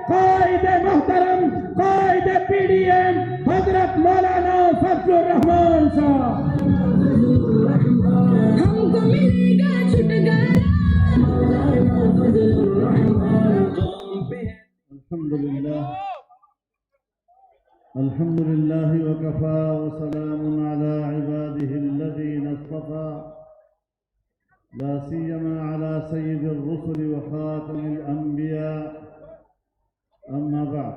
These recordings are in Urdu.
قائد محترم قائد PDM حضرت مولانا فضل الرحمان صاحب. ہم کو ملے گا چھٹکارا. الحمد لله وكفى وسلام على عباده الذين اصطفى لا سيما على سيد الرسل وخاتم الأنبياء أما بعد.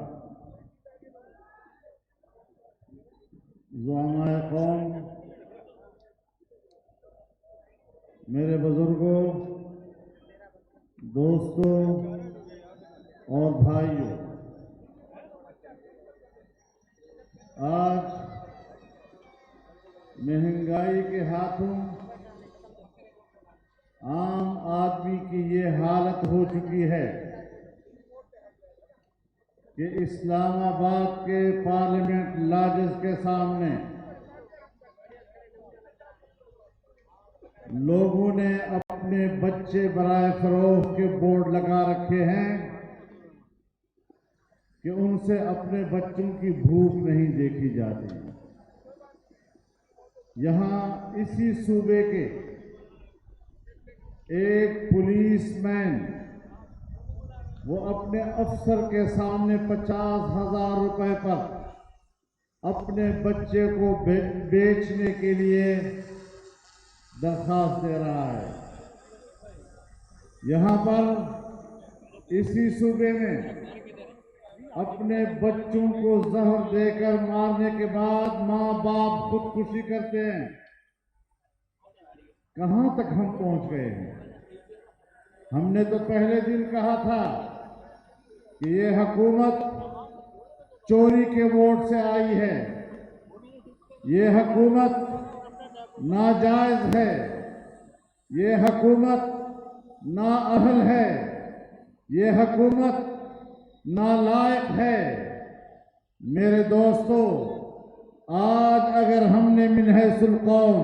زعماء قوم، میرے بزرگوں، دوستوں اور بھائیوں، آج مہنگائی کے ہاتھوں عام آدمی کی یہ حالت ہو چکی ہے کہ اسلام آباد کے پارلیمنٹ لاجز کے سامنے لوگوں نے اپنے بچے برائے فروخت کے بورڈ لگا رکھے ہیں کہ ان سے اپنے بچوں کی بھوک نہیں دیکھی جاتی. یہاں اسی صوبے کے ایک پولیس مین وہ اپنے افسر کے سامنے 50,000 روپے پر اپنے بچے کو بیچنے کے لیے درخواست دے رہا ہے. یہاں پر اسی صوبے میں اپنے بچوں کو زہر دے کر مارنے کے بعد ماں باپ خودکشی کرتے ہیں. کہاں تک ہم پہنچ گئے ہیں؟ ہم نے تو پہلے دن کہا تھا کہ یہ حکومت چوری کے ووٹ سے آئی ہے، یہ حکومت ناجائز ہے، یہ حکومت نااہل ہے، یہ حکومت نالائق ہے. میرے دوستو، آج اگر ہم نے من حیث القوم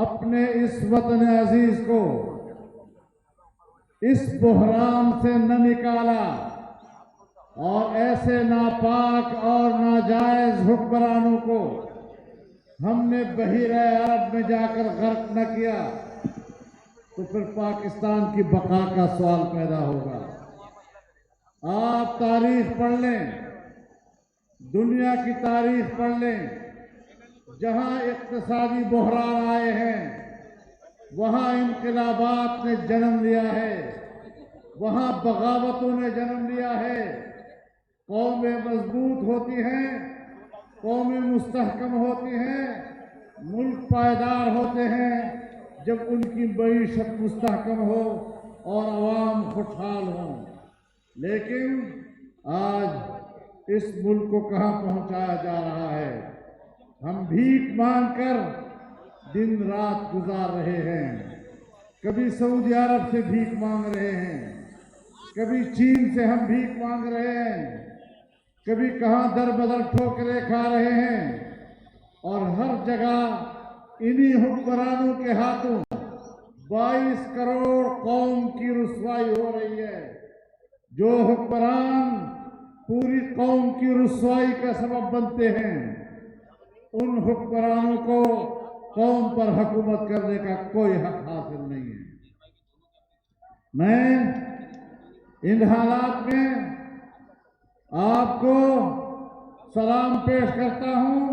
اپنے اس وطن عزیز کو اس بحران سے نہ نکالا اور ایسے ناپاک اور ناجائز حکمرانوں کو ہم نے بحیرہ عرب میں جا کر غرق نہ کیا تو پھر پاکستان کی بقا کا سوال پیدا ہوگا. آپ تاریخ پڑھ لیں، دنیا کی تاریخ پڑھ لیں، جہاں اقتصادی بحران آئے ہیں وہاں انقلابات نے جنم لیا ہے، وہاں بغاوتوں نے جنم لیا ہے. قومیں مضبوط ہوتی ہیں، قومیں مستحکم ہوتی ہیں، ملک پائیدار ہوتے ہیں جب ان کی معیشت مستحکم ہو اور عوام خوشحال ہوں. لیکن آج اس ملک کو کہاں پہنچایا جا رہا ہے؟ ہم بھیک مانگ کر دن رات گزار رہے ہیں. کبھی سعودی عرب سے بھیک مانگ رہے ہیں، کبھی چین سے ہم بھیک مانگ رہے ہیں، کبھی کہاں در بدر ٹھوکریں کھا رہے ہیں، اور ہر جگہ انہی حکمرانوں کے ہاتھوں 22 کروڑ قوم کی رسوائی ہو رہی ہے. جو حکمران پوری قوم کی رسوائی کا سبب بنتے ہیں ان حکمرانوں کو قوم پر حکومت کرنے کا کوئی حق حاصل نہیں ہے. میں ان حالات میں آپ کو سلام پیش کرتا ہوں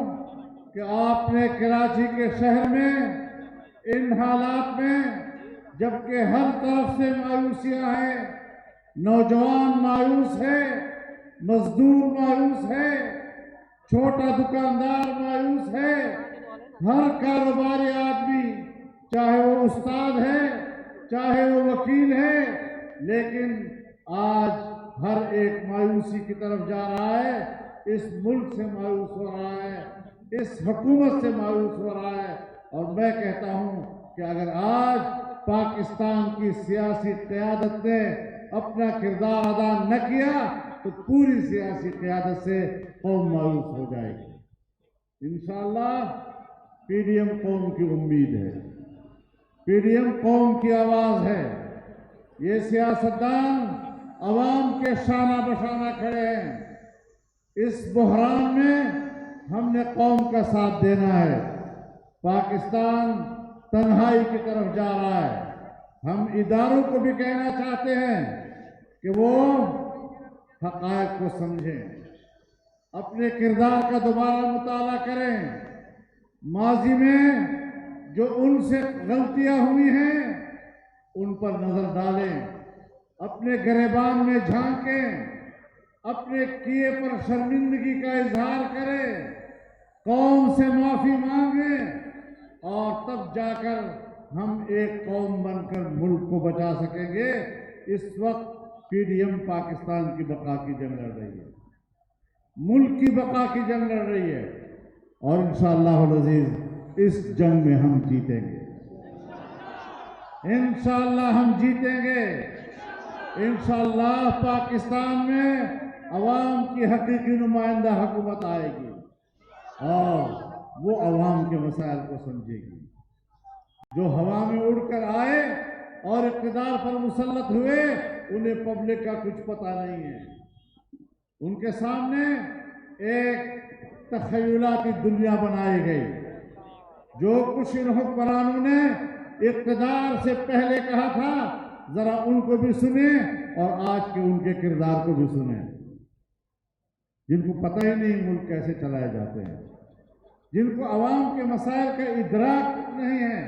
کہ آپ نے کراچی کے شہر میں ان حالات میں جبکہ ہر طرف سے مایوسیاں ہیں، نوجوان مایوس ہے، مزدور مایوس ہے، چھوٹا دکاندار مایوس ہے، ہر کاروباری آدمی چاہے وہ استاد ہے چاہے وہ وکیل ہے، لیکن آج ہر ایک مایوسی کی طرف جا رہا ہے. اس ملک سے مایوس ہو رہا ہے، اس حکومت سے مایوس ہو رہا ہے. اور میں کہتا ہوں کہ اگر آج پاکستان کی سیاسی قیادت نے اپنا کردار ادا نہ کیا تو پوری سیاسی قیادت سے قوم مایوس ہو جائے گی. انشاءاللہ PDM قوم کی امید ہے، PDM قوم کی آواز ہے. یہ سیاستدان عوام کے شانہ بشانہ کھڑے ہیں. اس بحران میں ہم نے قوم کا ساتھ دینا ہے. پاکستان تنہائی کی طرف جا رہا ہے. ہم اداروں کو بھی کہنا چاہتے ہیں کہ وہ حقائق کو سمجھیں, اپنے کردار کا دوبارہ مطالعہ کریں. ماضی میں جو ان سے غلطیاں ہوئی ہیں ان پر نظر ڈالیں, اپنے گریبان میں جھانکیں, اپنے کیے پر شرمندگی کا اظہار کریں, قوم سے معافی مانگیں, اور تب جا کر ہم ایک قوم بن کر ملک کو بچا سکیں گے. اس وقت پی ڈی ایم پاکستان کی بقا کی جنگ لڑ رہی ہے, ملک کی بقا کی جنگ لڑ رہی ہے, اور انشاءاللہ العزیز اس جنگ میں ہم جیتیں گے. انشاءاللہ ہم جیتیں گے. انشاءاللہ پاکستان میں عوام کی حقیقی نمائندہ حکومت آئے گی اور وہ عوام کے مسائل کو سمجھے گی. جو ہوا میں اڑ کر آئے اور اقتدار پر مسلط ہوئے انہیں پبلک کا کچھ پتہ نہیں ہے. ان کے سامنے ایک تخیلاتی دنیا بنائی گئی. جو کچھ ان حکمرانوں نے اقتدار سے پہلے کہا تھا ذرا ان کو بھی سنیں اور آج کے ان کے کردار کو بھی سنیں, جن کو پتہ ہی نہیں ملک کیسے چلائے جاتے ہیں, جن کو عوام کے مسائل کا ادراک نہیں ہے.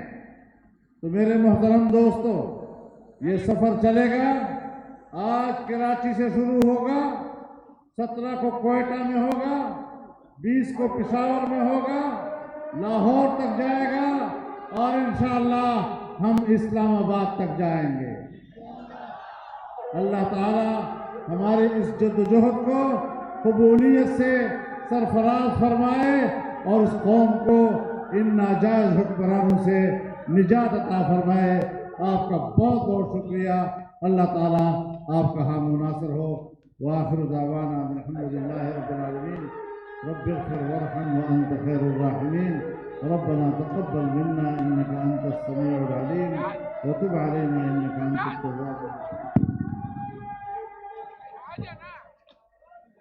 تو میرے محترم دوستو, یہ سفر چلے گا. آج کراچی سے شروع ہوگا, 17 کو کوئٹہ میں ہوگا, 20 کو پشاور میں ہوگا, لاہور تک جائے گا, اور انشاءاللہ ہم اسلام آباد تک جائیں گے. اللہ تعالی ہماری اس جدوجہد کو قبولیت سے سرفراز فرمائے اور اس قوم کو ان ناجائز حکمرانوں سے نجات عطا فرمائے. آپ کا بہت بہت شکریہ. اللہ تعالی آپ کا حامی و ناصر ہو. وآخر دعوانا الحمدللہ رب العالمین. رب اغفر وارحم وانت خیر الراحمین. ربنا تقبل منا انك انت السميع العليم وتب علينا انك انت التواب الرحيم.